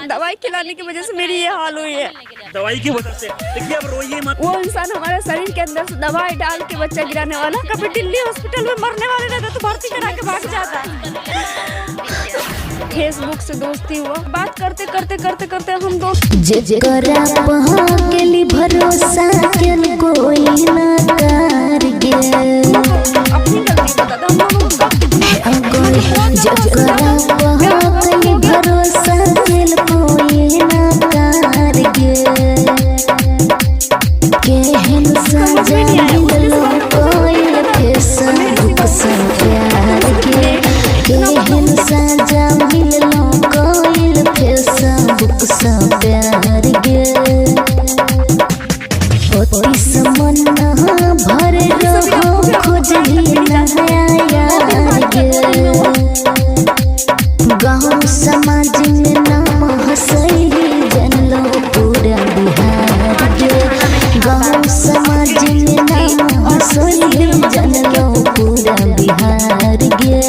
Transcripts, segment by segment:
दवाई खिलाने की वजह से मेरी ये हाल हुई है। दवाई की वजह से देखिए, अब रोइए मत। वो इंसान हमारे शरीर के अंदर से दवाई डाल के बच्चा गिराने वाला, कभी दिल्ली हॉस्पिटल में मरने वाले रहता तो भर्ती करा के भाग जाता। फेसबुक से दोस्ती हुआ, बात करते करते करते करते हम दोस्त जेकरा पहाकेली भरोसा केन कोई ना कर गे, अपनी गलती बता दो हम लोग जेकरा पहाकेली भरोसा केन कोई ना कर गे, केहन सजा मिललो कोई फेसबुक से प्यार के, केहन सजा मिललो कोई फेसबुक से प्यार गे, ओती समन्ना भर रहो खोजली नया यार गे, गाँव समाज में नाम हंसई जनलो पूरा बिहार गे, गाँव समाज में नाम हंसई जनलो पूरा बिहार गे।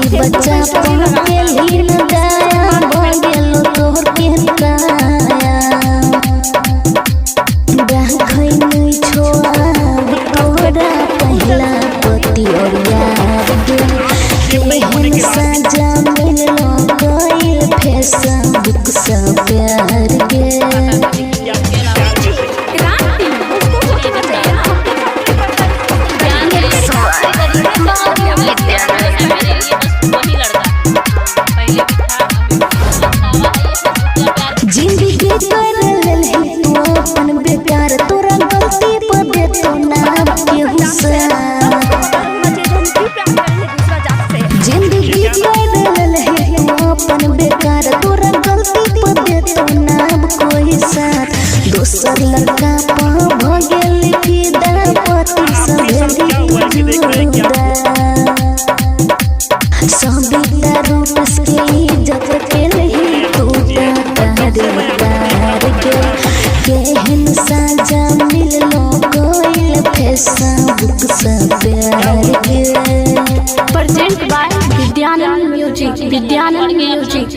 बच्चा के लीन गाया बगेलो तोहर के काया, गाखै नहीं छोड़ा तोहरा पहला पति और यार गे, केहन सजा मिललो कोई फेसबुक से प्यार गे। जिंदगी कर लेलही तू अपन बेकार, तोरा गलती पर देतो ना केहू से, जिंदगी कर लेलही तू अपन बेकार, तोरा गलती पर देतो ना कोई साथ, दोसर लड़का पा भ गेल फिदा पति सभेली जुदा, सबिता रूप से इज्जत के नहीं टूटा तारे तार गे, केहन सजा मिललो कोई फेसबुक से प्यार गे। Present by Vidyanand music.